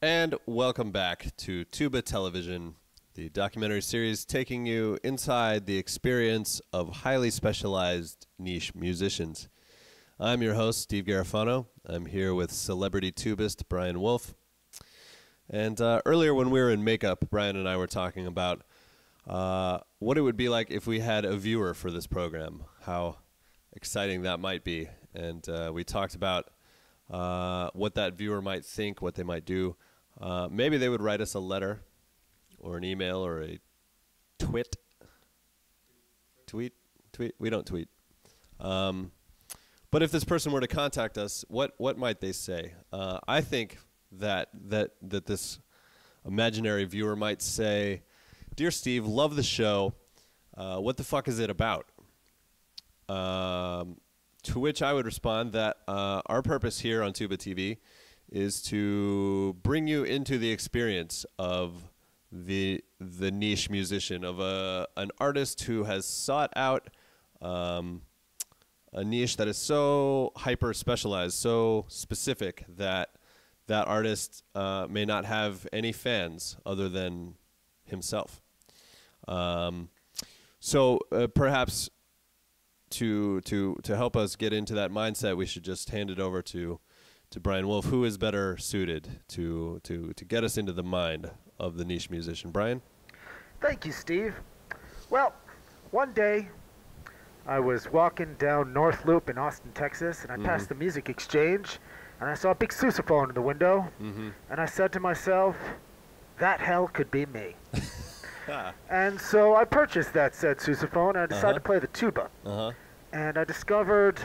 And welcome back to Tuba Television, the documentary series taking you inside the experience of highly specialized niche musicians. I'm your host, Steve Garofano. I'm here with celebrity tubist Brian Wolff. And earlier when we were in makeup, Brian and I were talking about what it would be like if we had a viewer for this program, how exciting that might be. And we talked about what that viewer might think, what they might do. Maybe they would write us a letter or an email or a tweet. We don't tweet. But if this person were to contact us, what might they say? I think that this imaginary viewer might say, "Dear Steve, love the show. What the fuck is it about?" To which I would respond that our purpose here on TubaTV is to bring you into the experience of the niche musician, of an artist who has sought out a niche that is so hyper specialized, so specific that that artist may not have any fans other than himself. So perhaps to help us get into that mindset, we should just hand it over to Brian Wolff. Who is better suited to get us into the mind of the niche musician? Brian? Thank you, Steve. Well, one day I was walking down North Loop in Austin, Texas, and I passed the music exchange, and I saw a big sousaphone in the window, and I said to myself, that hell could be me. And so I purchased that said sousaphone, and I decided to play the tuba. And I discovered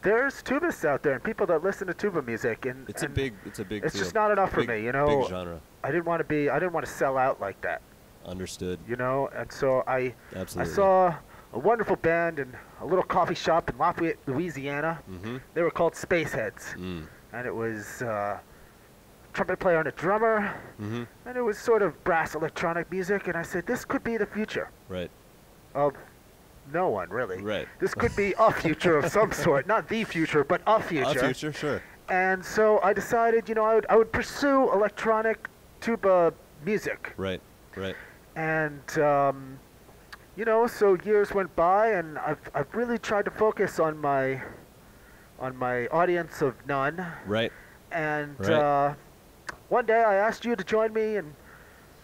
there's tubists out there and people that listen to tuba music, and it's a big it's just not enough for me, you know. Big genre. I didn't want to sell out like that. Understood. You know, and so I Absolutely. saw a wonderful band in a little coffee shop in Lafayette, Louisiana. They were called Spaceheads, and it was a trumpet player and a drummer, and it was sort of brass electronic music. And I said, this could be the future. Right. Of no one, really. Right. This could be a future of some sort, not the future, but a future. A future, sure. And so I decided, you know, I would pursue electronic tuba music. Right. Right. And you know, so years went by, and I've really tried to focus on my audience of none. Right. And right. One day I asked you to join me and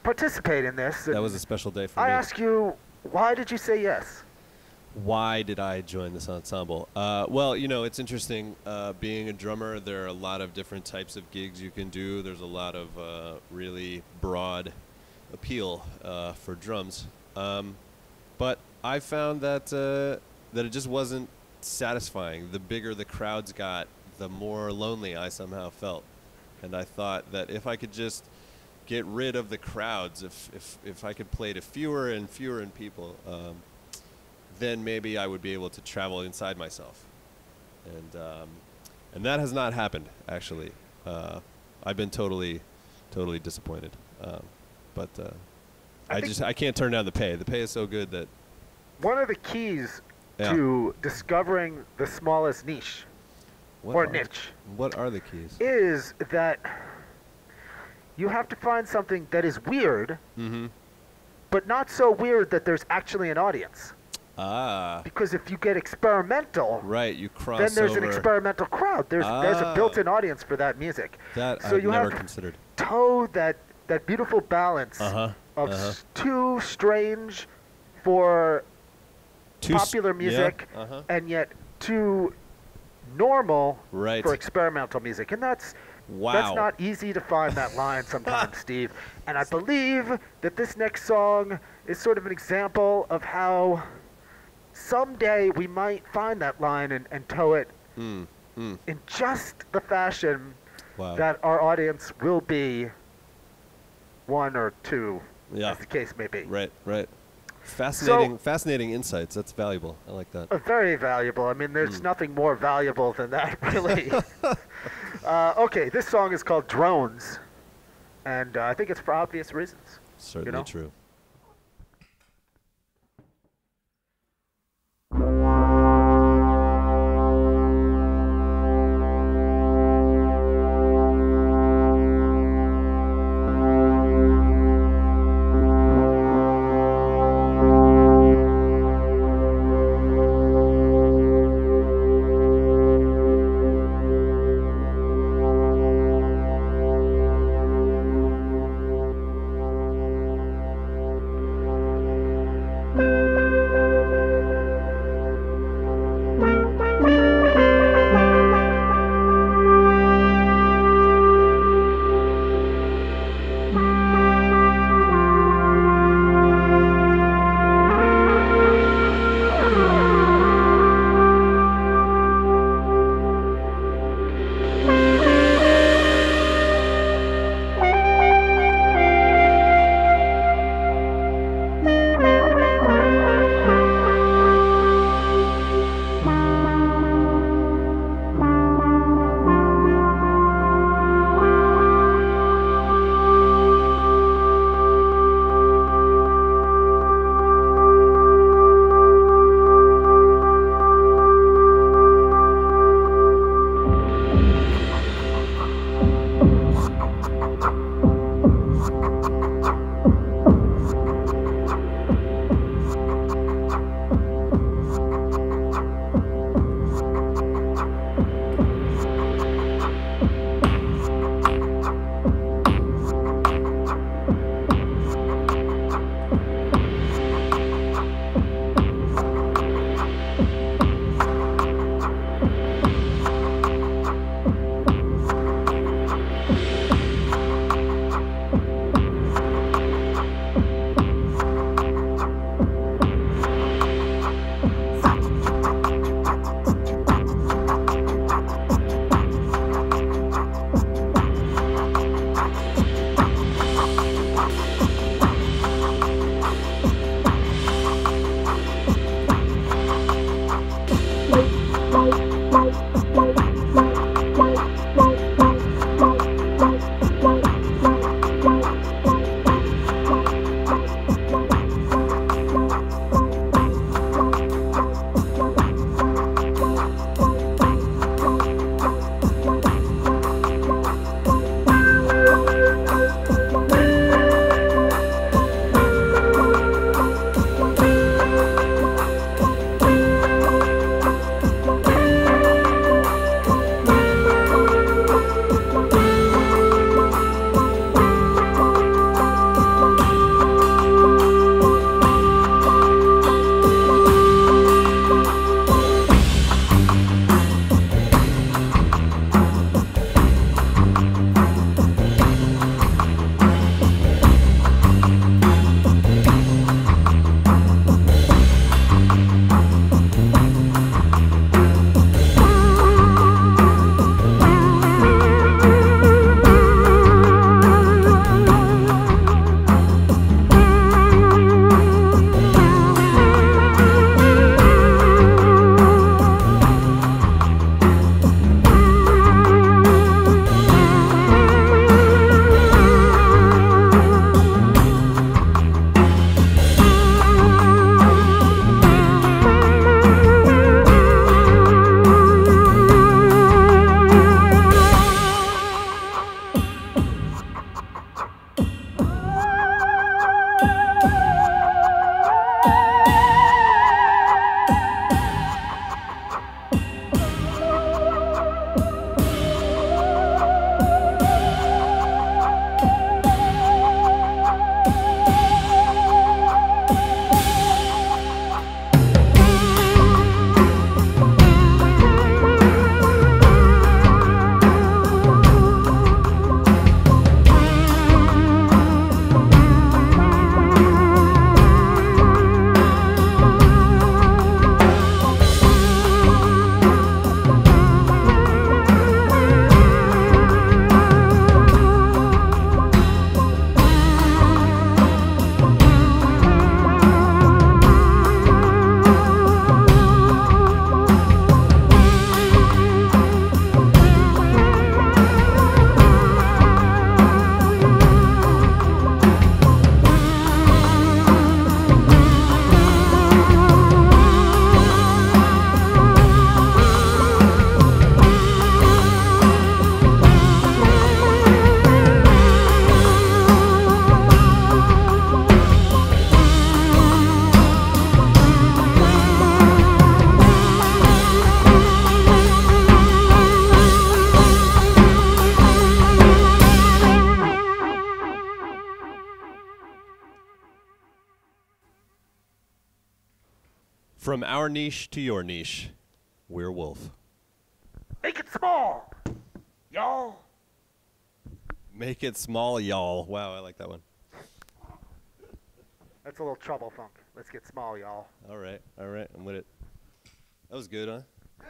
participate in this. That was a special day for me. I asked you, why did you say yes? Why did I join this ensemble? Well, you know, it's interesting. Being a drummer, there are a lot of different types of gigs you can do. There's a lot of really broad appeal for drums. But I found that it just wasn't satisfying. The bigger the crowds got, the more lonely I somehow felt. And I thought that if I could just get rid of the crowds, if I could play to fewer and fewer people, then maybe I would be able to travel inside myself. And that has not happened, actually. I've been totally disappointed. But I can't turn down the pay. The pay is so good that one of the keys to discovering the smallest niche niche. What are the keys? Is that you have to find something that is weird, but not so weird that there's actually an audience. Because if you get experimental, right, you cross then there's over. An experimental crowd. There's a built-in audience for that music. That so I've you never have considered. To toe that beautiful balance of too strange for popular music, and yet too normal for experimental music. And that's not easy to find that line sometimes, Steve. And I believe that this next song is sort of an example of how someday we might find that line and toe it in just the fashion that our audience will be one or two, as the case may be. Right, right. Fascinating insights. That's valuable. I like that. Very valuable. I mean, there's nothing more valuable than that, really. Okay, this song is called Drones, and I think it's for obvious reasons. Certainly true. From our niche to your niche, we're Wolff. Make it small, y'all. Make it small, y'all. Wow, I like that one. That's a little trouble funk. Let's get small, y'all. All right, I'm with it. That was good, huh? Yeah.